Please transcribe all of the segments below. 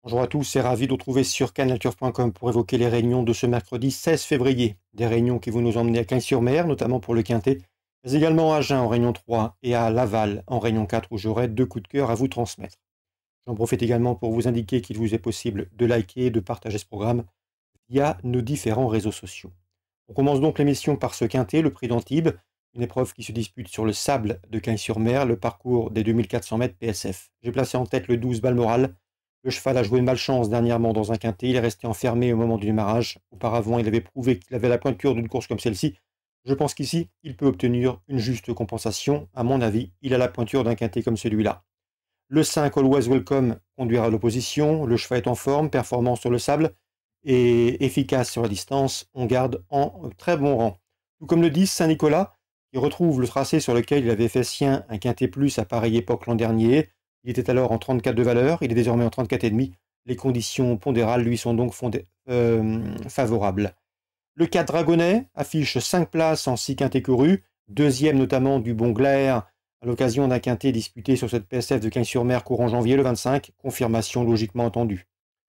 Bonjour à tous et ravi de vous retrouver sur canalturf.com pour évoquer les réunions de ce mercredi 16 février. Des réunions qui vont nous emmener à Cagnes-sur-Mer, notamment pour le Quintet, mais également à Agen en réunion 3 et à Laval en réunion 4 où j'aurai deux coups de cœur à vous transmettre. J'en profite également pour vous indiquer qu'il vous est possible de liker et de partager ce programme via nos différents réseaux sociaux. On commence donc l'émission par ce Quintet, le prix d'Antibes, une épreuve qui se dispute sur le sable de Cagnes-sur-Mer, le parcours des 2400 mètres PSF. J'ai placé en tête le 12 Balmoral. Le cheval a joué une malchance dernièrement dans un quintet, il est resté enfermé au moment du démarrage. Auparavant, il avait prouvé qu'il avait la pointure d'une course comme celle-ci. Je pense qu'ici, il peut obtenir une juste compensation. À mon avis, il a la pointure d'un quintet comme celui-là. Le 5, Always Welcome, conduira l'opposition. Le cheval est en forme, performant sur le sable et efficace sur la distance. On garde en très bon rang. Tout comme le 10, Saint-Nicolas, qui retrouve le tracé sur lequel il avait fait sien un quintet plus à pareille époque l'an dernier. Il était alors en 34 de valeur, il est désormais en 34,5. Les conditions pondérales lui sont donc favorables. Le 4 Dragonnet affiche 5 places en 6 quintets courus, deuxième notamment du Bon Glaire à l'occasion d'un quintet disputé sur cette PSF de Cagnes-sur-Mer courant janvier le 25, confirmation logiquement entendue.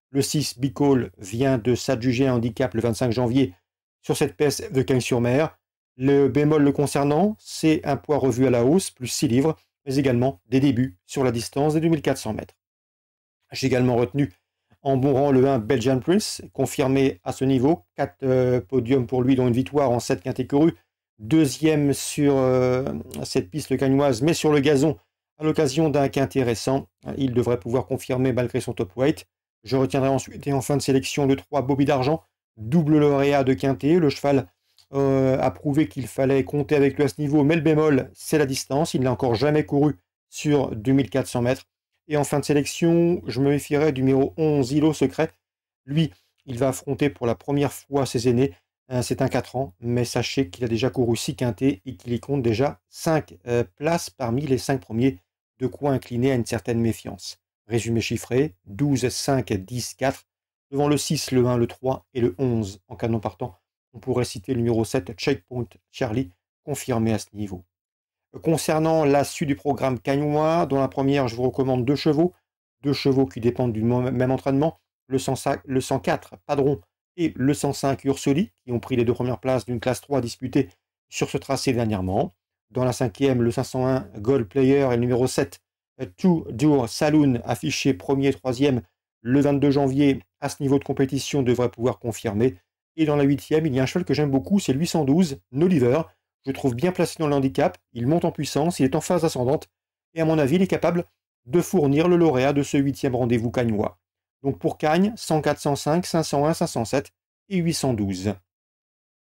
Le 6 Bicol vient de s'adjuger un handicap le 25 janvier sur cette PSF de Cagnes-sur-Mer. Le bémol le concernant, c'est un poids revu à la hausse, plus 6 livres, mais également des débuts sur la distance des 2400 mètres. J'ai également retenu en bon rang le 1 Belgian Prince, confirmé à ce niveau, 4 podiums pour lui, dont une victoire en 7 quintets courus, deuxième sur cette piste cagnoise, mais sur le gazon, à l'occasion d'un quintet récent. Il devrait pouvoir confirmer malgré son top weight. Je retiendrai ensuite et en fin de sélection le 3 Bobby d'Argent, double lauréat de quintet. Le cheval a prouvé qu'il fallait compter avec lui à ce niveau, mais le bémol, c'est la distance. Il n'a encore jamais couru sur 2400 mètres. Et en fin de sélection, je me méfierai du numéro 11, Îlot Secret. Lui, il va affronter pour la première fois ses aînés. C'est un 4 ans, mais sachez qu'il a déjà couru 6 quintets et qu'il y compte déjà 5 places parmi les 5 premiers, de quoi incliner à une certaine méfiance. Résumé chiffré, 12, 5, 10, 4. Devant le 6, le 1, le 3 et le 11 en canon partant. On pourrait citer le numéro 7, Checkpoint Charlie, confirmé à ce niveau. Concernant la suite du programme cagnois, dans la première, je vous recommande deux chevaux qui dépendent du même entraînement, le 104 Padron et le 105 Ursuli, qui ont pris les deux premières places d'une classe 3 disputée sur ce tracé dernièrement. Dans la cinquième, le 501 Gold Player et le numéro 7 Two Dur Saloon, affiché premier et troisième le 22 janvier à ce niveau de compétition, devrait pouvoir confirmer. Et dans la huitième, il y a un cheval que j'aime beaucoup, c'est le 812 Noliver. Je le trouve bien placé dans le handicap, il monte en puissance, il est en phase ascendante, et à mon avis, il est capable de fournir le lauréat de ce 8e rendez-vous cagnois. Donc pour Cagnes, 104, 105, 501, 507 et 812.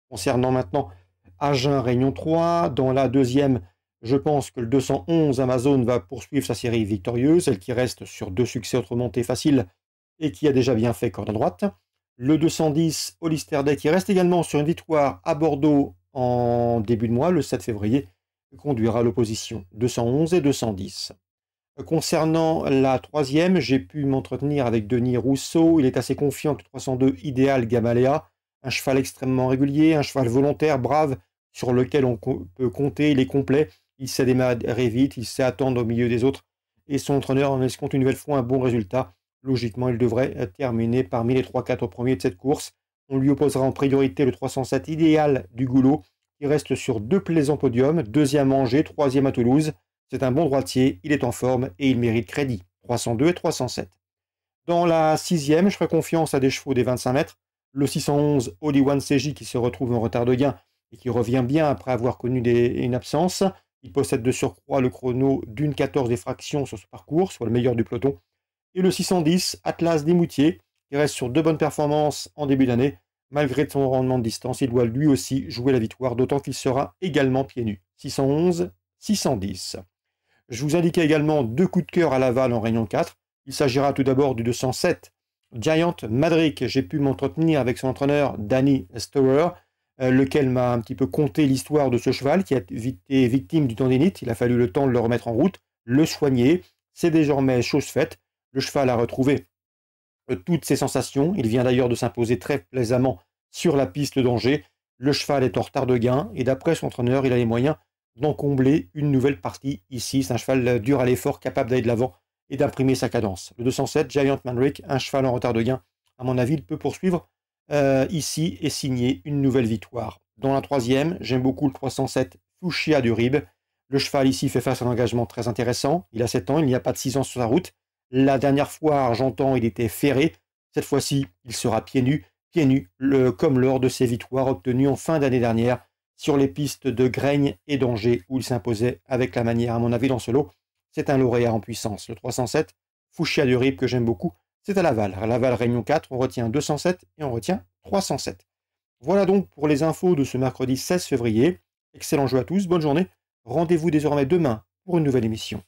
Concernant maintenant Agen Réunion 3, dans la deuxième, je pense que le 211 Amazon va poursuivre sa série victorieuse, elle qui reste sur 2 succès autrement montées faciles et qui a déjà bien fait corde à droite. Le 210 Hollister Day qui reste également sur une victoire à Bordeaux en début de mois, le 7 février, conduira l'opposition 211 et 210. Concernant la troisième, j'ai pu m'entretenir avec Denis Rousseau. Il est assez confiant que le 302 Idéal Gamaleya, un cheval extrêmement régulier, un cheval volontaire, brave, sur lequel on peut compter, il est complet, il sait démarrer vite, il sait attendre au milieu des autres, et son entraîneur en escompte une nouvelle fois un bon résultat. Logiquement, il devrait terminer parmi les 3-4 premiers de cette course. On lui opposera en priorité le 307 Idéal du Goulot, qui reste sur 2 plaisants podiums, deuxième à Angers, troisième à Toulouse. C'est un bon droitier, il est en forme et il mérite crédit. 302 et 307. Dans la sixième, je ferai confiance à des chevaux des 25 mètres. Le 611 Holy One CJ qui se retrouve en retard de gain et qui revient bien après avoir connu une absence. Il possède de surcroît le chrono d'une 14 des fractions sur ce parcours, soit le meilleur du peloton. Et le 610 Atlas des Moutiers, qui reste sur 2 bonnes performances en début d'année. Malgré son rendement de distance, il doit lui aussi jouer la victoire, d'autant qu'il sera également pieds nus. 611, 610. Je vous indiquais également 2 coups de cœur à Laval en réunion 4. Il s'agira tout d'abord du 207 Giant Madrick. J'ai pu m'entretenir avec son entraîneur Danny Stower, lequel m'a un petit peu conté l'histoire de ce cheval qui a été victime du tendinite. Il a fallu le temps de le remettre en route, le soigner. C'est désormais chose faite. Le cheval a retrouvé toutes ses sensations. Il vient d'ailleurs de s'imposer très plaisamment sur la piste d'Angers. Le cheval est en retard de gain et d'après son entraîneur, il a les moyens d'en combler une nouvelle partie ici. C'est un cheval dur à l'effort, capable d'aller de l'avant et d'imprimer sa cadence. Le 207, Giant Manrique, un cheval en retard de gain. À mon avis, il peut poursuivre ici et signer une nouvelle victoire. Dans la troisième, j'aime beaucoup le 307, Fuchsia du Rib. Le cheval ici fait face à un engagement très intéressant. Il a 7 ans, il n'y a pas de 6 ans sur sa route. La dernière fois, à Argentan, il était ferré. Cette fois-ci, il sera pieds nus, comme lors de ses victoires obtenues en fin d'année dernière sur les pistes de Graigne et d'Angers, où il s'imposait avec la manière. À mon avis, dans ce lot, c'est un lauréat en puissance. Le 307, Fuchsia du Rib, que j'aime beaucoup, c'est à Laval. À Laval, Réunion 4, on retient 207 et on retient 307. Voilà donc pour les infos de ce mercredi 16 février. Excellent jeu à tous, bonne journée. Rendez-vous désormais demain pour une nouvelle émission.